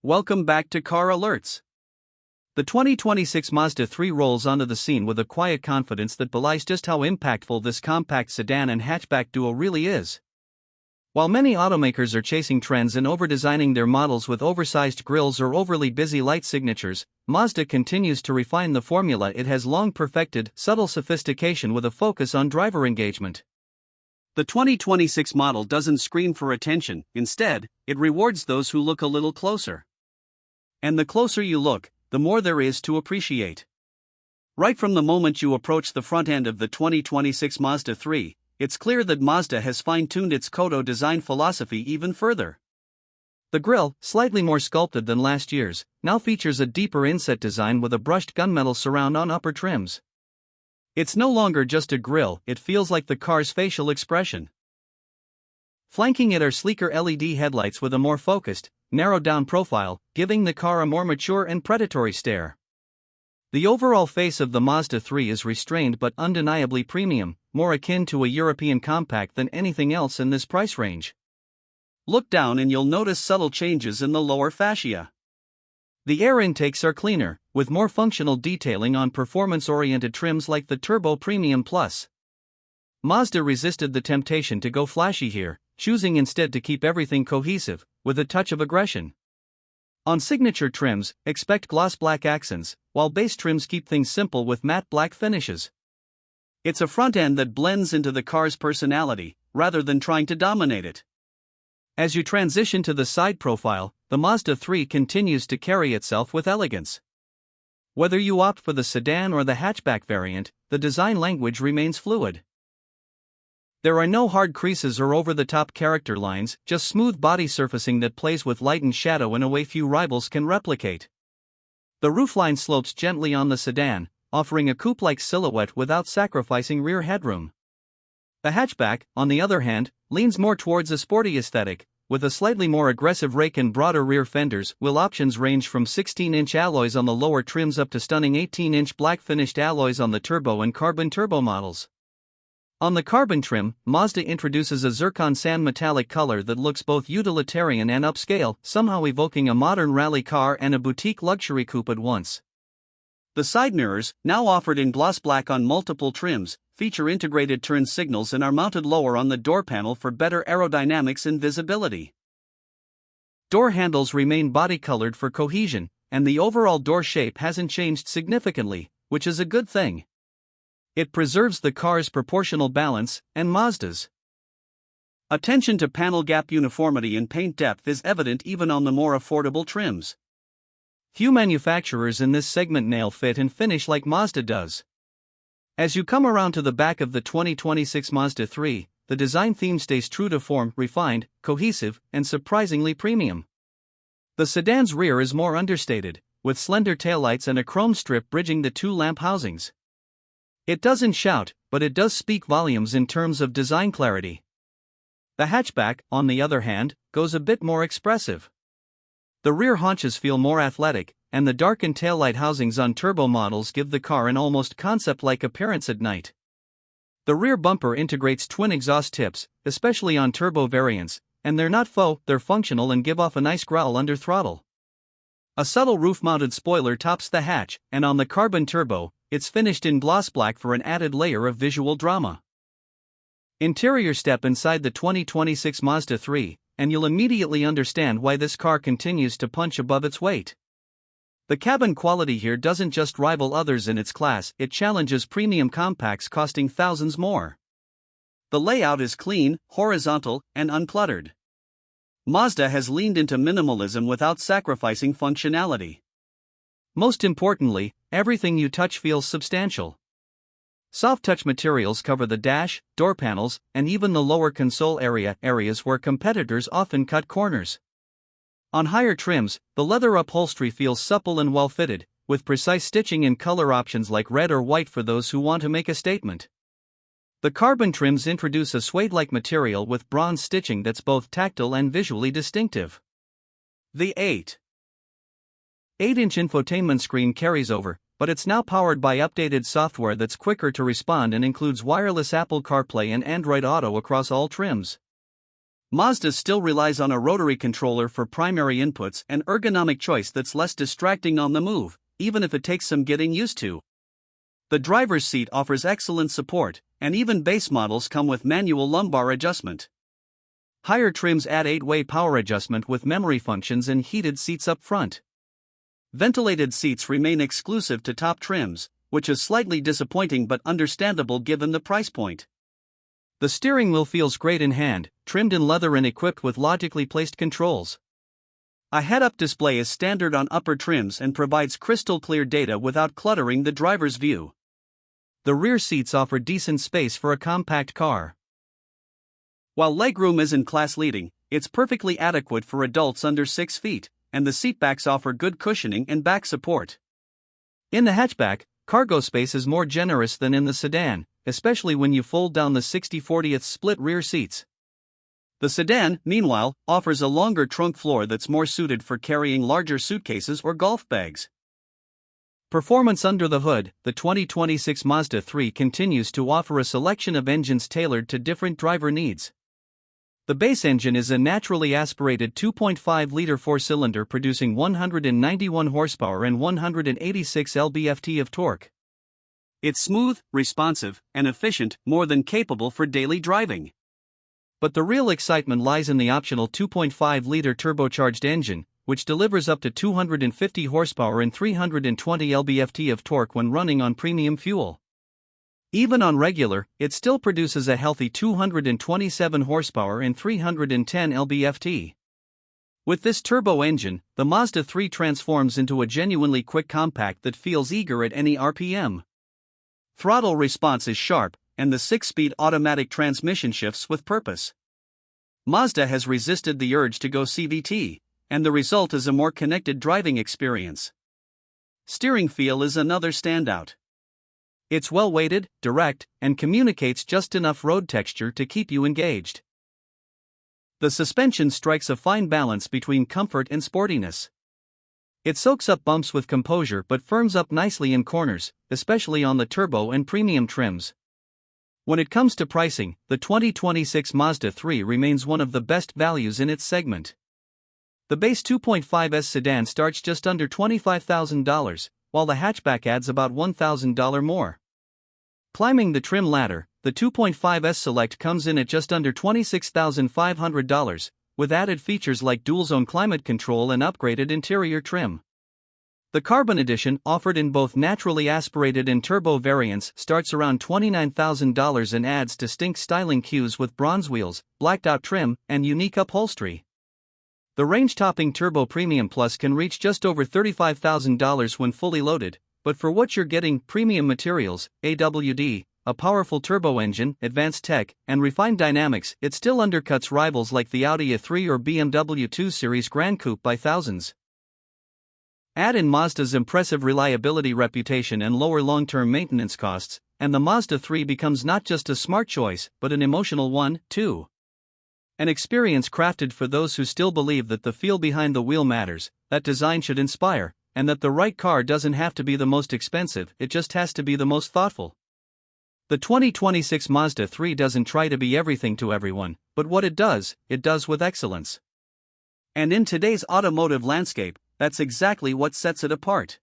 Welcome back to Car Alerts. The 2026 Mazda 3 rolls onto the scene with a quiet confidence that belies just how impactful this compact sedan and hatchback duo really is. While many automakers are chasing trends and over-designing their models with oversized grilles or overly busy light signatures, Mazda continues to refine the formula it has long perfected: subtle sophistication with a focus on driver engagement. The 2026 model doesn't scream for attention; instead, it rewards those who look a little closer. And the closer you look, the more there is to appreciate. Right from the moment you approach the front end of the 2026 Mazda 3, it's clear that Mazda has fine-tuned its Kodo design philosophy even further. The grille, slightly more sculpted than last year's, now features a deeper inset design with a brushed gunmetal surround on upper trims. It's no longer just a grille, it feels like the car's facial expression. Flanking it are sleeker LED headlights with a more focused, narrowed-down profile, giving the car a more mature and predatory stare. The overall face of the Mazda 3 is restrained but undeniably premium, more akin to a European compact than anything else in this price range. Look down and you'll notice subtle changes in the lower fascia. The air intakes are cleaner, with more functional detailing on performance-oriented trims like the Turbo Premium Plus. Mazda resisted the temptation to go flashy here, choosing instead to keep everything cohesive, with a touch of aggression. On signature trims, expect gloss black accents, while base trims keep things simple with matte black finishes. It's a front end that blends into the car's personality, rather than trying to dominate it. As you transition to the side profile, the Mazda 3 continues to carry itself with elegance. Whether you opt for the sedan or the hatchback variant, the design language remains fluid. There are no hard creases or over-the-top character lines, just smooth body surfacing that plays with light and shadow in a way few rivals can replicate. The roofline slopes gently on the sedan, offering a coupe-like silhouette without sacrificing rear headroom. The hatchback, on the other hand, leans more towards a sporty aesthetic, with a slightly more aggressive rake and broader rear fenders, while options range from 16-inch alloys on the lower trims up to stunning 18-inch black-finished alloys on the turbo and carbon turbo models. On the carbon trim, Mazda introduces a zircon sand metallic color that looks both utilitarian and upscale, somehow evoking a modern rally car and a boutique luxury coupe at once. The side mirrors, now offered in gloss black on multiple trims, feature integrated turn signals and are mounted lower on the door panel for better aerodynamics and visibility. Door handles remain body-colored for cohesion, and the overall door shape hasn't changed significantly, which is a good thing. It preserves the car's proportional balance, and Mazda's attention to panel gap uniformity and paint depth is evident even on the more affordable trims. Few manufacturers in this segment nail fit and finish like Mazda does. As you come around to the back of the 2026 Mazda 3, the design theme stays true to form: refined, cohesive, and surprisingly premium. The sedan's rear is more understated, with slender taillights and a chrome strip bridging the two lamp housings. It doesn't shout, but it does speak volumes in terms of design clarity. The hatchback, on the other hand, goes a bit more expressive. The rear haunches feel more athletic, and the darkened taillight housings on turbo models give the car an almost concept-like appearance at night. The rear bumper integrates twin exhaust tips, especially on turbo variants, and they're not faux, they're functional and give off a nice growl under throttle. A subtle roof-mounted spoiler tops the hatch, and on the carbon turbo, it's finished in gloss black for an added layer of visual drama. Interior: step inside the 2026 Mazda 3, and you'll immediately understand why this car continues to punch above its weight. The cabin quality here doesn't just rival others in its class, it challenges premium compacts costing thousands more. The layout is clean, horizontal, and uncluttered. Mazda has leaned into minimalism without sacrificing functionality. Most importantly, everything you touch feels substantial. Soft touch materials cover the dash, door panels, and even the lower console area, areas where competitors often cut corners. On higher trims, the leather upholstery feels supple and well-fitted, with precise stitching and color options like red or white for those who want to make a statement. The carbon trims introduce a suede-like material with bronze stitching that's both tactile and visually distinctive. The 8-inch infotainment screen carries over, but it's now powered by updated software that's quicker to respond and includes wireless Apple CarPlay and Android Auto across all trims. Mazda still relies on a rotary controller for primary inputs and ergonomic choice that's less distracting on the move, even if it takes some getting used to. The driver's seat offers excellent support, and even base models come with manual lumbar adjustment. Higher trims add 8-way power adjustment with memory functions and heated seats up front. Ventilated seats remain exclusive to top trims, which is slightly disappointing but understandable given the price point. The steering wheel feels great in hand, trimmed in leather and equipped with logically placed controls. A head-up display is standard on upper trims and provides crystal-clear data without cluttering the driver's view. The rear seats offer decent space for a compact car. While legroom isn't class-leading, it's perfectly adequate for adults under 6 feet, and the seatbacks offer good cushioning and back support. In the hatchback, cargo space is more generous than in the sedan, especially when you fold down the 60/40 split rear seats. The sedan, meanwhile, offers a longer trunk floor that's more suited for carrying larger suitcases or golf bags. Performance under the hood, the 2026 Mazda 3 continues to offer a selection of engines tailored to different driver needs. The base engine is a naturally aspirated 2.5-liter four-cylinder producing 191 horsepower and 186 lb-ft of torque. It's smooth, responsive, and efficient, more than capable for daily driving. But the real excitement lies in the optional 2.5-liter turbocharged engine, which delivers up to 250 horsepower and 320 lb-ft of torque when running on premium fuel. Even on regular, it still produces a healthy 227 horsepower and 310 lb-ft. With this turbo engine, the Mazda 3 transforms into a genuinely quick compact that feels eager at any RPM. Throttle response is sharp, and the 6-speed automatic transmission shifts with purpose. Mazda has resisted the urge to go CVT, and the result is a more connected driving experience. Steering feel is another standout. It's well-weighted, direct, and communicates just enough road texture to keep you engaged. The suspension strikes a fine balance between comfort and sportiness. It soaks up bumps with composure but firms up nicely in corners, especially on the turbo and premium trims. When it comes to pricing, the 2026 Mazda 3 remains one of the best values in its segment. The base 2.5S sedan starts just under $25,000, while the hatchback adds about $1,000 more. Climbing the trim ladder, the 2.5S Select comes in at just under $26,500, with added features like dual-zone climate control and upgraded interior trim. The Carbon Edition, offered in both naturally aspirated and turbo variants, starts around $29,000 and adds distinct styling cues with bronze wheels, blacked-out trim, and unique upholstery. The range-topping Turbo Premium Plus can reach just over $35,000 when fully loaded, but for what you're getting, premium materials, AWD, a powerful turbo engine, advanced tech, and refined dynamics, it still undercuts rivals like the Audi A3 or BMW 2 Series Gran Coupe by thousands. Add in Mazda's impressive reliability reputation and lower long-term maintenance costs, and the Mazda 3 becomes not just a smart choice, but an emotional one, too. An experience crafted for those who still believe that the feel behind the wheel matters, that design should inspire, and that the right car doesn't have to be the most expensive, it just has to be the most thoughtful. The 2026 Mazda 3 doesn't try to be everything to everyone, but what it does with excellence. And in today's automotive landscape, that's exactly what sets it apart.